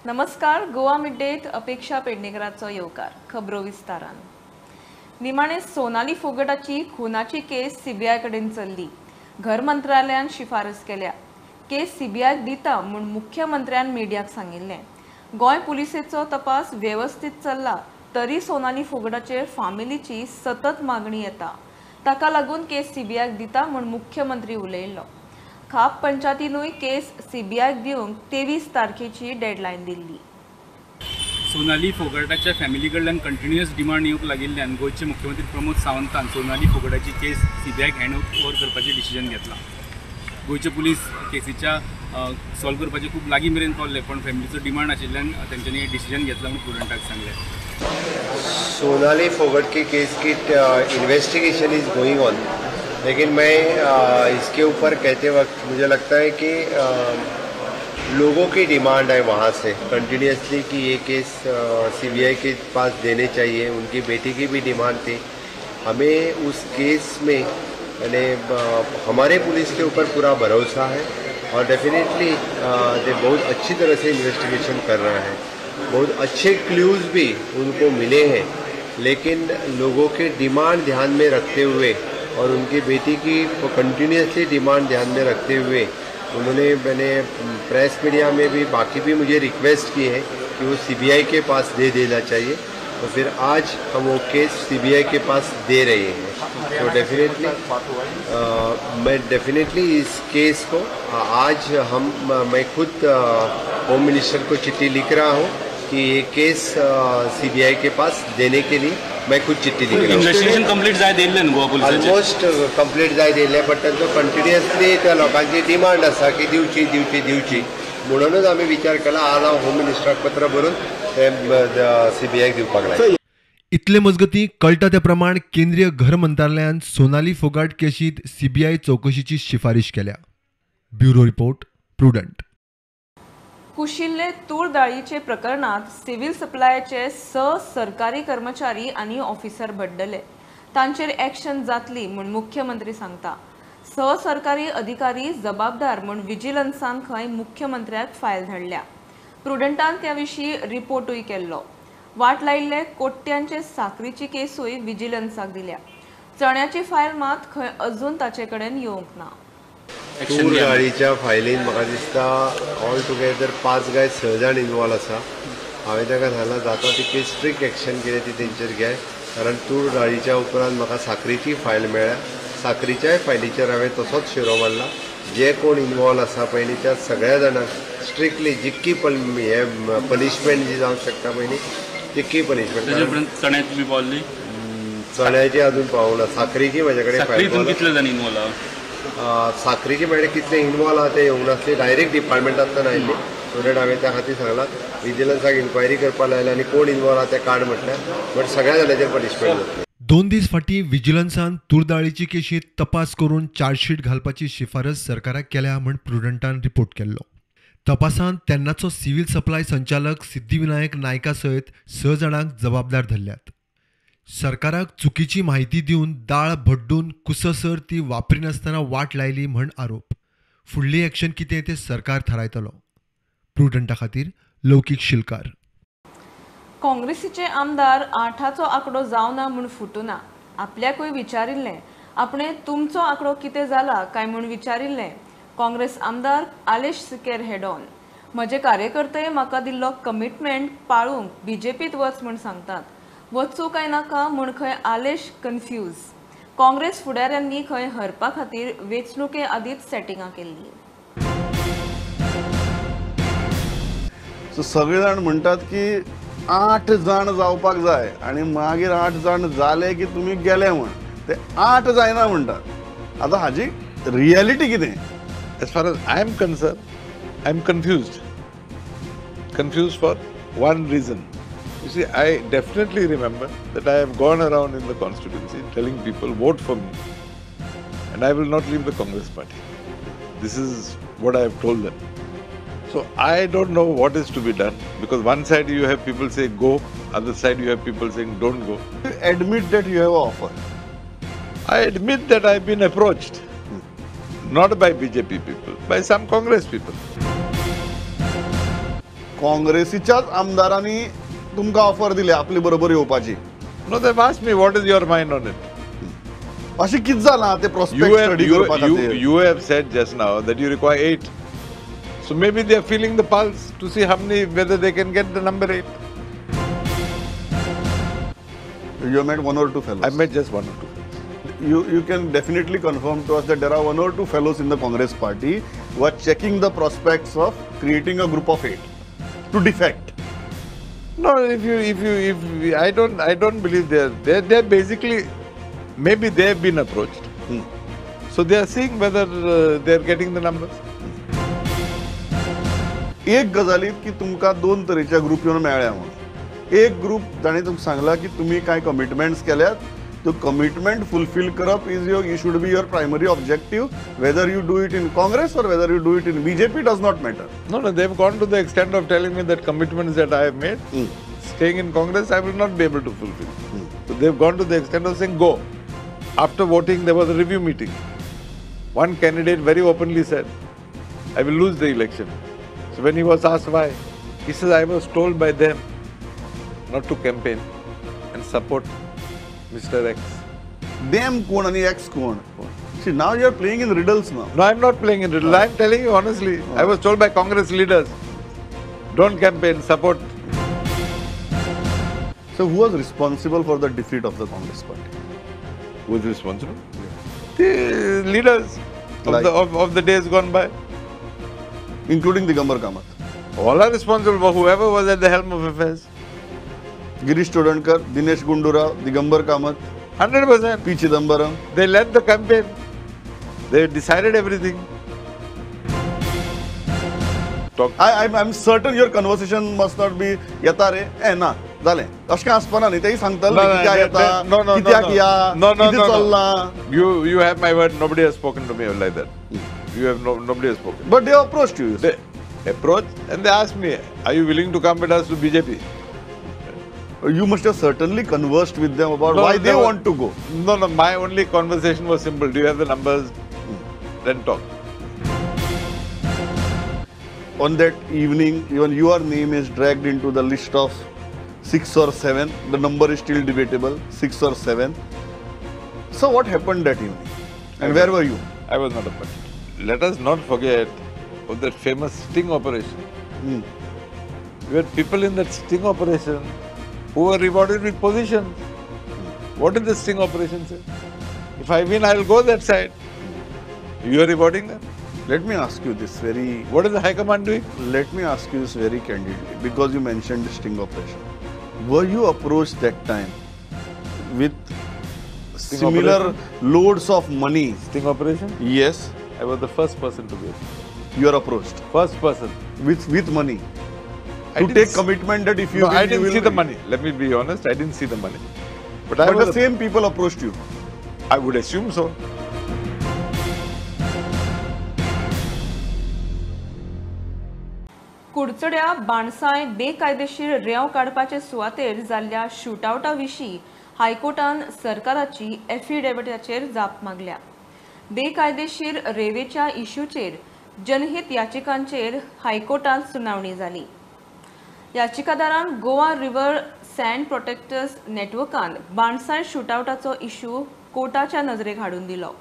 नमस्कार. गोवा मिडडेत अपेक्षा पेडणेकरांचो येवकार. खबरो विस्तारान. निमाणे सोनाली फोगटाची खुनाची केस सीबीआय कडेन चल्ली. घर मंत्रालयान शिफारस केल्या. केस सीबीआयक दिता म्हूण मुख्यमंत्र्यान मिडियाक सांगिल्लें. गोंय पुलिसेचो तपास व्यवस्थीत चल्ला तरी सोनाली फोगटाचेर फामिलीची सतत मागणी येता. ताका लागून केस सीबीआयक दिता म्हूण मुख्यमंत्री उलयल्लो. खाप पंचायतीनूय केस सीबीआयक दिवंक 23 तारखेची डेडलायन दिल्ली. सोनाली फोगाटाच्या फॅमिली कडल्यान कंटिन्युअस डिमांड येवंक लागिल्ल्यान गोंयचे मुख्यमंत्री प्रमोद सावंतान सोनाली फोगाटाची केस सीबीआयक हँड ओव्हर करपाचें डिसिजन घेतलां. गोंयचे पुलीस केसीच्या सॉल्व करपाचे खूब लागीं मेरेन पावले, पण फॅमिलीचो डिमांड आशिल्ल्यान तेंच्यांनी डिसिजन घेतला म्हणून स्टुडंटाक सांगलें. सोनाली फोगट की केस की इन्वेस्टिगेशन इज गोइंग ऑन, लेकिन मैं इसके ऊपर कहते वक्त मुझे लगता है कि लोगों की डिमांड है वहाँ से कंटिन्यूसली कि ये केस सीबीआई के पास देने चाहिए. उनकी बेटी की भी डिमांड थी. हमें उस केस में यानी हमारे पुलिस के ऊपर पूरा भरोसा है और डेफिनेटली ये बहुत अच्छी तरह से इन्वेस्टिगेशन कर रहा है. बहुत अच्छे क्लूज़ भी उनको मिले हैं, लेकिन लोगों के डिमांड ध्यान में रखते हुए और उनकी बेटी की कंटिन्यूसली डिमांड ध्यान में रखते हुए मैंने प्रेस मीडिया में भी बाकी भी मुझे रिक्वेस्ट की है कि वो सीबीआई के पास दे देना चाहिए. तो फिर आज हम वो केस सीबीआई के पास दे रहे हैं. तो मैं डेफिनेटली इस केस को आज मैं खुद होम मिनिस्टर को चिट्ठी लिख रहा हूँ कि ये केस सीबीआई के पास देने के लिए मैं खुद चिट्ठी लिख रहा हूँ. इन्वेस्टिगेशन कंप्लीट जाय दिल्लें गोवा पुलिसाचें ऑलमोस्ट कंप्लीट जाय दिल्लें, बट तांचो कंटिन्युअसली त्या लोकांची डिमांड आसा की दिवची म्हणूनच आम्ही विचार केला. आज हांव होम मिनिस्टराक पत्र बरोवन सीबीआयक दिवपाक लायला. इतले मजगती कळटा त्या प्रमाण केंद्रीय घर मंत्रालयान सोनाली फोगाट केशीत सीबीआय चौकशीची शिफारिश केल्या. Bureau report, prudent. कुशिल्ले तूर दाळीचे प्रकरणात सिव्हिल सप्लायचे 6 सरकारी कर्मचारी आनी ऑफिसर बड्डले. तांचेर एक्शन जातली म्हूण मुख्यमंत्री सांगता. 6 सरकारी अधिकारी जबाबदार म्हूण विजिलन्सान खंय मुख्यमंत्र्याक फायल धाडल्या. प्रुडंटान त्या विशीं रिपोर्टूय केल्लो. वाट लायिल्ले कोट्यांचे साखरीची केसूय विजिलन्साक दिल्या. चण्याची फायल मात खंय अजून ताचे कडेन येवंक ना. तूर दाळीच्या फायलीन म्हाका दिसता ऑल टुगेदर 5 गाय 6 जाण इनवॉल्व आसा. हांवें ताका सांगलां जाता तितली स्ट्रिक्ट एक्शन कितें ती तेंचेर घे, कारण तूर दाळीच्या उपरांत म्हाका साखरेची फायल मेळ्ळ्या. साखरेच्याय फायलीचेर हांवें तसोच शिरो मारला. जे कोण इनवॉल्व आसा पयलीं त्या सगळ्या जाणांक स्ट्रिक्टली जितकी पनिशमेंट जी जावंक शकता पयलीं तितकी पनिशमेंट. चण्याची बी पावली? चण्याची अजून पावूंक ना. साखरेची म्हाजे कडेन फायल. कितले जाण इनवॉल्व? साखरेची मेळ्ळे कितले इनवॉल्व आहा ते येवंक नासले. डायरेक्ट डिपार्टमेंटांतल्यान आयिल्ली. सो दॅट हांवें त्या खातीर सांगलां विजिलन्साक इन्क्वायरी करपाक लायल्या आनी कोण इनवॉल्व आहा ते काड म्हटल्यार, बट सगळ्या जाणांचेर पनिशमेंट जातली. 2 दीस फाटीं विजिलन्सान तूर दाळीची केशीत तपास करून चार्जशीट घालपाची शिफारस सरकाराक केल्या म्हूण प्रुडंटान रिपोर्ट केल्लो. तपासांत तेन्नाचो सिव्हिल सप्लाय संचालक सिद्धिविनायक नायका सयत 6 जाणांक जबाबदार धरल्यात. सरकाराक चुकीची माहिती दिवन दाळ भड्डून कुससर ती वापरिनासतना वाट लायली म्हण आरोप. फुडली एक्शन कितें तें सरकार थारायतलो. प्रुडंटा खातीर लौकीक शिलकार. काँग्रेसीचे आमदार 8चो आंकडो जावना म्हूण फुटूना. आपल्याकूय विचारिल्लें. आपणे तुमचो आंकडो कितें जाला काय म्हूण विचारिल्लें. काँग्रेस आमदार आलेश सिकेर हेड ऑन. म्हजे कार्यकर्ते म्हाका दिल्लो कमिटमेंट पाळूंक बीजेपीत वच म्हूण सांगतात. वचूं काय नाका म्हूण खंय आलेश कन्फ्यूज. काँग्रेस फुडाऱ्यांनी खंय हरपा खातीर वेंचणुके आदींच सेटिंगां केल्ली. सो सगळे जाण म्हणटात की 8 जाण जावपाक जाय आनी मागीर 8 जाण जाले की तुमी गेले म्हण. ते 8 जायना म्हणटात. आतां हाजी रियलिटी कितें? As far as I am concerned, I am confused. Confused for one reason. You see, I definitely remember that I have gone around in the constituency telling people, vote for me. And I will not leave the Congress party. This is what I have told them. So I don't know what is to be done, because one side you have people say go, other side you have people saying don't go. Admit that you have an offer. I admit that I have been approached. Not by BJP people, by some Congress people. काँग्रेसीच्याच आमदारांनी तुमकां offer दिली आपले बरोबर येवपाची. No, they've asked me, what is your mind on it? अशें कितें जालां ते प्रॉस्पेक्ट स्टडी करपा खातीर? You have said just now that you require 8. So maybe they are feeling the pulse to see how many, whether they can get the number 8. You have met 1 or 2 fellows. I met just 1 or 2. You can definitely confirm to us that there are 1 or 2 fellows in the Congress party who are checking the prospects of creating a group of 8 to defect. No, if I don't believe they're basically, maybe they have been approached. So they are seeing whether they're getting the numbers. एक गजालीत की तुमकां 2 तरेच्या group येवन मेळ्ळ्या म्हणून. एक group ताणें तुमकां सांगला की तुमी कांय कमिटमेंट्स केल्यात, तो कमिटमेंट फुलफिल करप is you should be your primary objective. Whether you do it in Congress or whether you do it in BJP does not matter. No, they've gone to the extent of telling me that commitments that I have made, staying in Congress, I will not be able to fulfill. So they've gone to the extent of saying, go. After voting, there was a review meeting. One candidate very openly said, I will lose the election. So when he was asked why, he says, I was told by them not to campaign and support Mr. X. Them कोण आणि X कोण? See, now you are playing in riddles now. No, I'm not playing in riddle. I'm telling you honestly. I was told by Congress leaders, don't campaign, support. So who was responsible for the defeat of the Congress party? Who is responsible? The leaders of the days gone by. Including Digambar Kamath. All are responsible for whoever was at the helm of affairs. Girish Chodankar, Dinesh Gundurao, Digambar Kamath, 100%. P. Chidambaram. They led the campaign. They decided everything. I'm certain your conversation must not be येता रे ना जालें अशें काय आसपाना न्ही तेही सांगतले कित्याक येता कित्याक या कितें चल्लां. You have my word. Nobody has spoken to me like that. You have nobody has spoken. But they approached you. They approached and they asked me, are you willing to come with us to BJP? You must have certainly conversed with them about why they want to go. No, my only conversation was simple. Do you have the numbers? Then talk. On that evening, even your name is dragged into the list of 6 or 7. The number is still debatable, 6 or 7. So what happened that evening? And where were you? I was not a part. Let us not forget of that famous sting operation. We had people in that sting operation who were rewarded with positions. What did the sting operation say? If I win, I will go that side. You are rewarding them. Let me ask you this very... What is the High Command doing? Let me ask you this very candidly, because you mentioned the sting operation. Were you approached that time with similar loads of money? Sting operation? Yes. I was the first person to be approached. You are approached. First person. With money. To take commitment that if you win, I you didn't will see the win. money. Let me be honest, I didn't see the money. But the same people approached you. I would assume so. कुडचड्या बाणसाय बेकायदेशीर रेंव काडपाचे सुवातेर जाल्ल्या शूटआउटा विशीं हायकोर्टान सरकाराची एफिडेव्हिटाचेर जाप मागल्या. बेकायदेशीर रेवेच्या इश्यूचेर जनहित याचिकांचेर हायकोर्टात सुनावणी जाली. याचिकादारान गोवा रिव्हर सँड प्रोटेक्टर्स नेटवर्कान बाणसाय शूटआउटाचो इश्यू कोर्टाच्या नजरेक हाडून दिलो.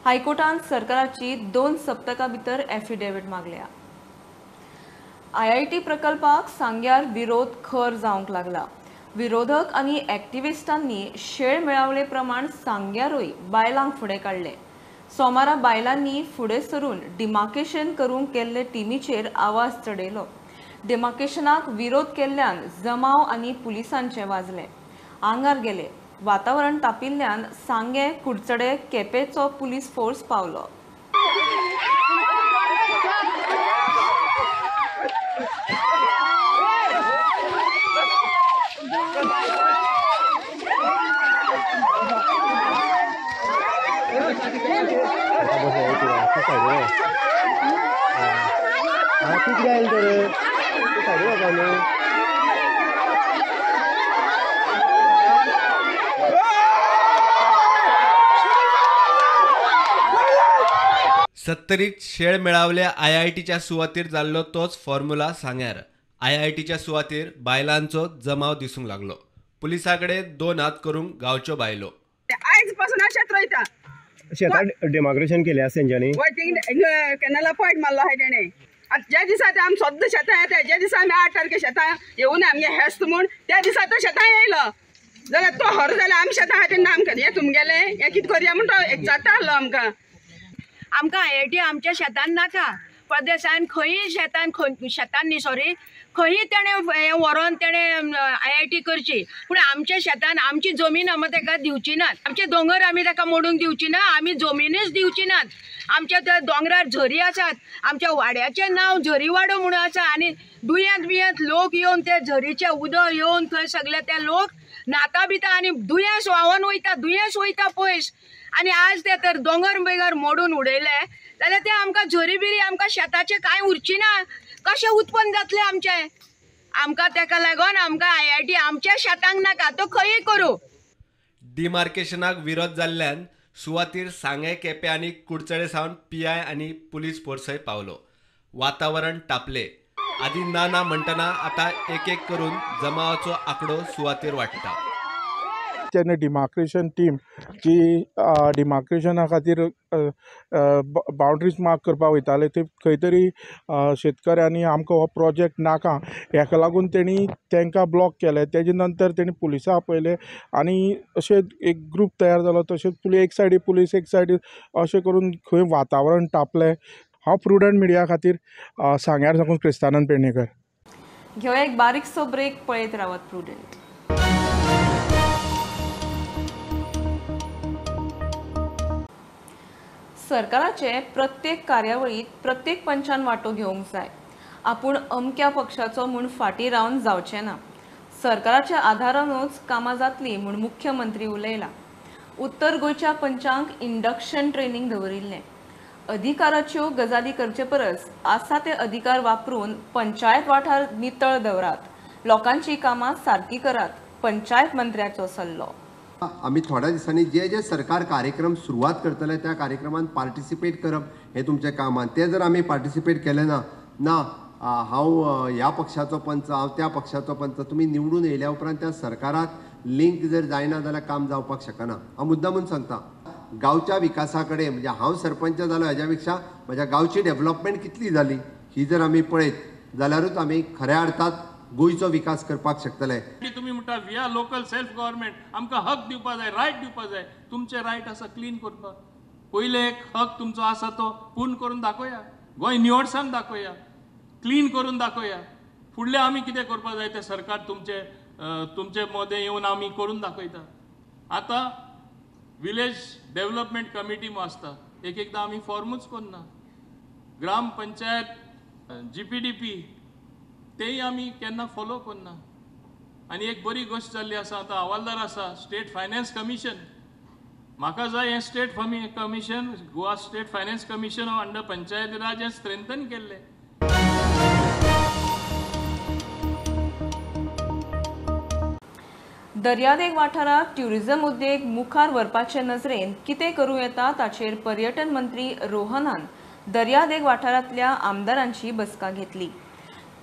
हायकोर्टान सरकाराची 2 सप्तकां भितर एफिडेव्हिट मागल्या. IIT प्रकल्पाक सांग्यार विरोध खर जावंक लागला. विरोधक आनी एक्टिविस्टांनी शेळ मेळावळे प्रमाण सांग्यारूय बायलांक फुडें काडले. सोमारा बायलांनी फुडें सरून डिमार्केशन करूंक केल्ले टिमीचेर आवाज चडयलो. डिमार्केशनाक विरोध केल्ल्यान जमाव आनी पुलिसांचे वाजले. आंगार गेले. वातावरण तापिल्ल्यान सांगे कुडचडे केपेंचो पुलीस फोर्स पावलो. सत्तरीत शेळ मेळावल्या IITच्या सुवातेर जाल्लो तोच फॉर्म्युला सांग्यार. IITच्या सुवातेर बायलांचो जमाव दिसूंक लागलो. पुलिसाकडे 2 हात करूंक गांवच्यो बायलो. आयज पासून शेत रोयता. शेतात डेमोक्रेशन केले आसा तेंच्यांनी. कॅनला पॉयंट मारलो आहाय तेणे. ज्या दिसा आमी सद्दां शेतां येता, ज्या दिसा आमी 8 तारखे शेतां येवन आमगे हेस्त म्हूण त्या दिसा तो शेतां येयलो जाल्यार तो हर जाल्यार आमी शेतां आहा तेन्ना आमकां हे तुमगेले हे कितें करया म्हूण तो एक जाता आहलो आमकां IIT आमच्या शेतान नाका. प्रदेशान खंयी शेतान न्ही सॉरी खंयी तेणे व्हरोन तेणे IIT करची, पूण आमच्या शेतान आमची जमीन आमी ताका दिवची नात. आमचे दोंगर आमी ताका मोडूंक दिवची ना, आमी जमिनीच दिवची नात. आमच्या त्या दोंगरार झरी आसात, आमच्या वाड्याचें नांव झरीवाडो म्हणून आसा आनी दुयेंत लोक येवन ते झरीचे उदक येवन थंय सगळे ते लोक न्हाता बिता आनी दुयेंस व्हांवून वयता पयस. आनी आज ते तर दोंगर बिगर मोडून उडयले जाल्यार ते आमकां झरी बिरी आमकां शेताचें कांय उरची ना. कशें उत्पन्न जातलें आमचें? आमकां ताका लागून आमकां IIT आमच्या शेतांक नाका, तो खंयी करूं. डिमार्केशनाक विरोध जाल्ल्यान सुवातेर सांगे केपें आनी कुडचडे सावन PI आनी पुलीस फोर्सय पावलो. वातावरण तापले. आदी ना म्हणटना आतां एक करून जमावाचो आंकडो सुवातेर वाडटा. तेन्ना डिमार्केशन टीम जी डिमार्केशना खातीर बाउंड्रीज मार्क करपाक वयताले ते खंय तरी शेतकऱ्यांनी आमकां हो प्रोजेक्ट नाका हेका लागून तेणी तांकां ब्लॉक केले. तेजे नंतर तेणी पुलिसां आपयले आनी अशें एक ग्रूप तयार जालो. तशेंच एक सायडी पुलीस एक सायडी अशें करून खंय वातावरण तापलें. हांव प्रुडंट मिडिया खातीर सांग्यार साकून क्रिस्तानंद पेडणेकर. घेवया एक बारीकसो ब्रेक, पळयत रावत प्रुडंट. सरकाराचे प्रत्येक कार्यावळीत प्रत्येक पंचान वांटो घेवंक जाय. आपूण अमक्या पक्षाचो म्हूण फाटीं रावन जावचें ना. सरकाराच्या आधारानूच कामां जातलीं म्हूण मुख्यमंत्री उलयला. उत्तर गोंयच्या पंचांक इंडक्शन ट्रेनिंग दवरिल्लें. अधिकाराच्यो गजाली करचे परस आसा ते अधिकार वापरून पंचायत वाठार नितळ दवरात. लोकांची कामां सारकी करात. पंचायत मंत्र्याचो सल्लो. आम्ही थोड्या दिसांनी जे सरकार कार्यक्रम सुरुवात करतले त्या कार्यक्रमात पार्टिसिपेट करप हे तुमचें काम. ते जर आम्ही पार्टिसिपेट केले ना हांव ह्या पक्षाचो पंच हांव त्या पक्षाचो पंच, तुम्ही निवडून येयल्या उपरांत त्या सरकाराक लिंक जर जायना जाल्यार काम जावपाक शकना. हांव मुद्दामून सांगता गांवच्या विकासा कडेन म्हणजे हांव सरपंच जालो हेज्या पेक्षा म्हज्या गांवची डेव्हलपमेंट कितली जाली ही जर आमी पळयत जाल्यारूच आमी खऱ्या अर्थात गोंयचो विकास करपाक शकतले. तुम्ही म्हणटा we are local self government, आमकां हक दिवपाक जाय, रायट दिवपाक जाय. तुमचे रायट आसा क्लीन करपाक. पयले एक हक तुमचो आसा तो पूर्ण करून दाखोवया. गोंय निवडसाण दाखोवया, क्लीन करून दाखोवया. फुडले आमी कितें करपाक जाय ते सरकार तुमचे मदें येवन आमी करून दाखयता. आतां विलेज डेव्हलपमेंट कमिटी आसता, एकदां आमी फॉर्मूच करना. ग्राम पंचायत GPDP तेय आमी केन्ना फॉलो करना. आनी एक बरी गोष्ट जाल्ली आसा, आतां हवालदार आसा स्टेट फायनान्स कमिशन. म्हाका जाय हें state commission, Goa state finance commission under Panchayati Raj हें स्ट्रेंथन केल्लें. दर्यादेग वाठारात ट्युरिझम उद्देग मुखार व्हरपाचे नजरेन कितें करूं येता ताचेर पर्यटन मंत्री रोहनान दर्यादेग वाठारांतल्या आमदारांची बसका घेतली.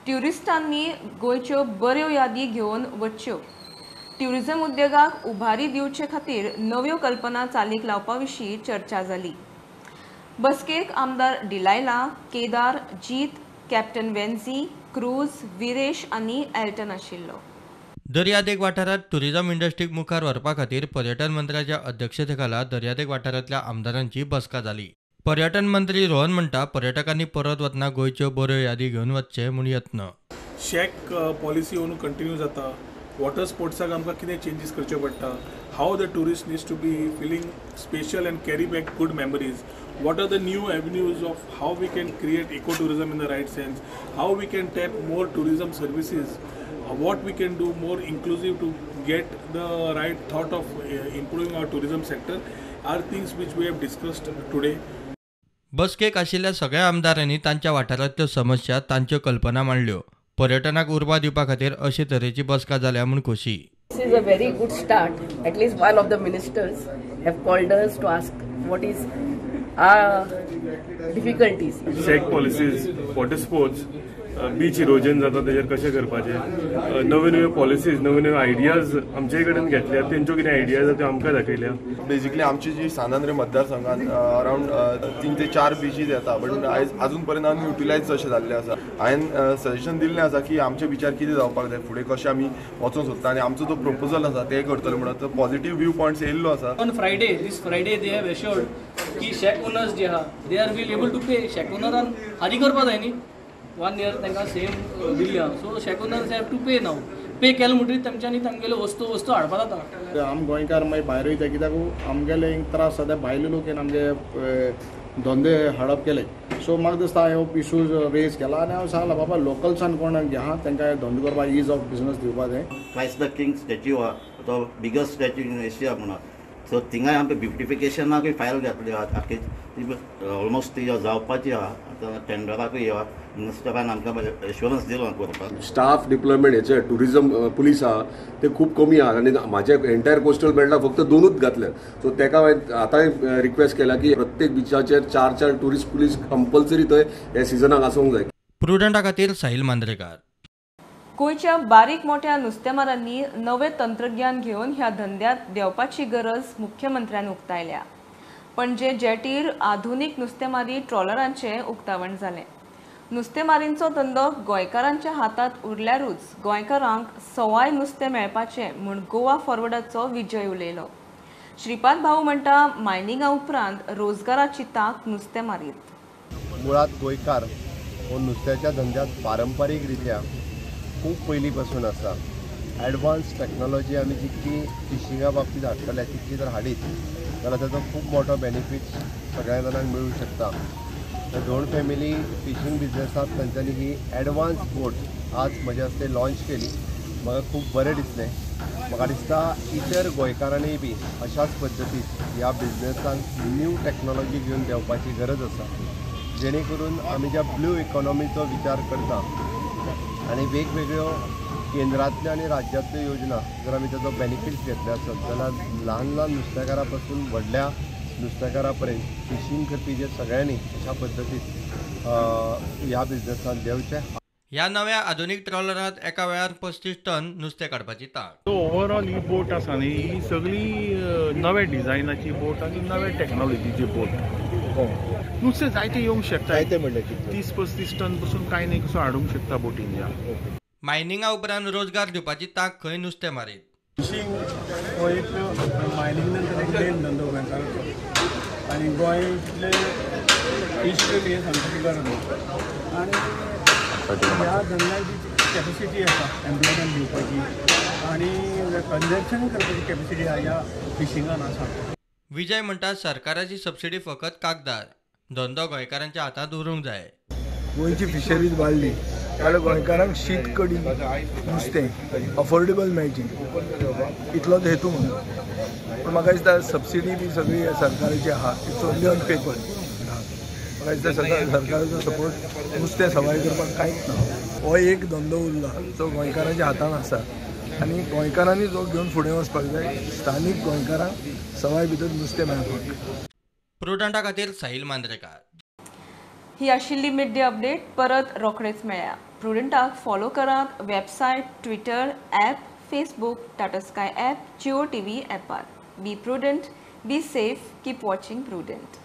ट्युरिस्टांनी गोंयच्यो बऱ्यो यादी घेवन वच्च्यो. ट्युरिझम उद्देगाक उभारी दिवचे खातीर नव्यो कल्पना चालीक लावपा विशीं चर्चा जाली. बसकेक आमदार डिलायला, केदार, जीत, कॅप्टन वेन्झी, क्रूज, विरेश आनी एल्टन आशिल्लो. दर्यादेग वाठारात टुरिझम इंडस्ट्रीक मुखार व्हरपा खातीर पर्यटन मंत्र्याच्या अध्यक्षतेखाला दर्यादेग वाठारांतल्या आमदारांची बसका जाली. पर्यटन मंत्री रोहन म्हणटा पर्यटकांनी परत वतना गोंयच्यो बऱ्यो यादी घेवन वचचे म्हूण यत्न. शेक पॉलिसी अंदू कंटिन्यू जाता. वॉटर स्पोर्ट्साक आमकां कितें चेंजीस करच्यो पडटा. How the tourist needs to be feeling special and carry back good memories. What are the new avenues of how we can create ecotourism in the right sense? How we can tap more tourism services? What we can do more inclusive to get the right thought of improving our tourism sector are things which we have discussed today. बसकेक आशिल्ल्या सगळ्या आमदारांनी तांच्या वाठारांतल्यो समस्या तांच्यो कल्पना मांडल्यो. पर्यटनाक उर्बा दिवपा खातीर अशे तरेची बसका जाल्या म्हूण खोशी. This is a very good start. At least one of the ministers have called us to ask what is our difficulties. Shake policies, water sports, beach erosion जाता तेजेर कशें करपाचें, नव्यो नव्यो पॉलिसीज नव्यो नव्यो आयडियाज आमचे कडेन घेतल्या, तेंच्यो कितें आयडियाज आसा त्यो आमकां दाखयल्या. बेजिकली आमची जी सानांद्री मतदारसंघात अरावंड 3 ते 4 बीचीज येता, बट आजून पर्यंत आमी युटिलायज तशें जाल्ले आसा. हांवें सजेशन दिल्लें आसा की आमचे बिचार कितें जावपाक जाय, फुडें कशें आमी वचूंक सोदता, आनी आमचो जो प्रपोजल आसा ते करतलो म्हणून तो पॉझिटिव्ह व्यू पॉयंट्स येयल्लो आसा. On Friday this Friday they have assured की शेक ओनर्स जे आहा they are will able to pay. Shack ओनरान हारी करपा जाय न्ही, 1 year तांकां सेम दिल्ली आहा, so shack owners have to pay नाव. पे केलें म्हणटरीच तेंच्यांनी तांगेल्यो वस्तू हाडपा जाता. आम गोंयकार मागीर भायर वयता कित्याक आमगेले हिंग त्रास जाता, भायले लोक येवन आमगे धंदे हाडप केले. सो म्हाका दिसता हांवें हो इशूज रेज केला आनी हांव सांगलां बाबा लोकल्सान कोण घ्या तांकां धंदो करपाक इज ऑफ बिजनस दिवपा जाय. क्रायस्ट द किंग स्टॅच्यू आहा तो बिगस्ट स्टॅच्यू इन एशिया म्हणून, सो थिंगाय आमकां ब्युटिफिकेशनाकूय फायल घातली आहा, ऑलमोस्ट ती जावपाची आहा. आतां टेंडराकूय मिनिस्टरान आमकां एश्युरन्स दिलो करपाक. स्टाफ डिप्लॉयमेंट हेचे टुरिजम पुलीस आहा ते खूब कमी आहा आनी म्हाजे एंटायर कोस्टल बेल्टाक फक्त 2च घातले. सो तेका हांवें आतांय रिक्वेस्ट केला की प्रत्येक बिचाचेर 4 टुरिस्ट पुलीस कंपल्सरी थंय हे सिजनाक आसूंक जाय. प्रुडंटा खातीर साहिल मांद्रेकार. गोंयच्या बारीक मोठ्या नुस्तेमारांनी नवे तंत्रज्ञान घेवन ह्या धंद्यात देवपाची गरज मुख्यमंत्र्यान उक्तायल्या. पणजे जेटीर आधुनीक नुस्तेमारी ट्रॉलरांचे उक्तावण जालें. नुस्तेमारींचो धंदो गोंयकारांच्या हातांत उरल्यारूच गोंयकारांक सवाय नुस्तें मेळपाचें म्हूण गोवा फॉरवर्डाचो विजय उलयलो. श्रीपाद भाऊ म्हणटा मायनिंगा उपरांत रोजगाराची तांक नुस्तेमारीत. मुळात गोंयकार हो नुस्त्याच्या धंद्यात पारंपारीक रित्या खूब पयलीं पासून आसा. एडवान्स टॅक्नॉलॉजी आमी जितकी फिशिंगा बाबतींत हाडटले तितकी जर हाडीत जाल्यार ताचो खूब मोठो बेनिफीट सगळ्या जाणांक मेळूं शकता. दोन फॅमिली फिशींग बिजनेसांत तांच्यांनी ही एडवान्स बोट आज म्हजे हस्ते लॉन्च केली. म्हाका खूब बरें दिसलें. म्हाका दिसता इतर गोंयकारांनी बी अशाच पद्दतीन ह्या बिजनेसांक न्यू टॅक्नॉलॉजी घेवन देवपाची गरज आसा, जेणे करून आमी ज्या ब्लू इकॉनॉमीचो विचार करता आनी वेगवेगळ्यो केंद्रांतल्यो आनी राज्यांतल्यो योजना जर आमी ताचो बेनिफीट घेतले आसत जाल्यार ल्हान ल्हान नुस्तेकारां पासून व्हडल्या नुस्तेकारां पर्यंत फिशींग करपी जे सगळ्यांनी अशा पद्दतीन ह्या बिजनेसांत देंवचें. ह्या नव्या आधुनीक ट्रॉलरांत एका वेळार 35 टन नुस्तें काडपाची तांक. ओवरऑल ही बोट आसा न्ही ही सगळी नव्या डिझायनाची बोट आनी नव्या टॅक्नॉलॉजीची बोट. नुस्तें जायतें येवंक शकता. 30-35 टन पसून कांय न्ही कसो हाडूंक शकता बोटीन. मायनिंगा उपरांत रोजगार दिवपाची तांक खंय नुस्तें मारीत. फिशींग हो एक मायनिंग नंतर एक मेन धंदो गोंयकारांचो आनी गोंयतले इश्ट हे सांगपाची गरज आनी ह्या धंद्याक जी कॅपेसिटी आसा एम्प्लॉयमेंट दिवपाची आनी कन्जम्पशन करपाची कॅपेसिटी ह्या फिशिंगान आसा. विजय म्हणटा सरकाराची सबसिडी फकत कागदार, धंदो गोंयकारांच्या हातांत उरूंक जाय. गोंयची फिशरीज वाडली जाल्यार गोंयकारांक शीत कडी नुस्तें अफोर्डेबल मेळची इतलोच हेतू म्हणून. पूण म्हाका दिसता सबसिडी बी सगळी सरकाराची आहा इट्स ओन्ली ऑन पेपर. म्हाका दिसता सरकाराचो सपोर्ट नुस्तें सवाय करपाक कांयच ना. हो एक धंदो उरला जो गोंयकारांच्या हातांत आसा आनी गोंयकारांनी जो घेवन फुडें वचपाक जाय. स्थानीक गोंयकारांक सवाय भितर नुस्तें मेळपाक. प्रुडंटा खातीर साहिल मांद्रेकार. ही आशिल्ली मिड डे अपडेट. परत रोखडेच मेळया. प्रुडंटाक फॉलो करात website, Twitter, app, Facebook, Tata Sky app, Jio TV ॲपार. Be Prudent, be safe, keep watching prudent.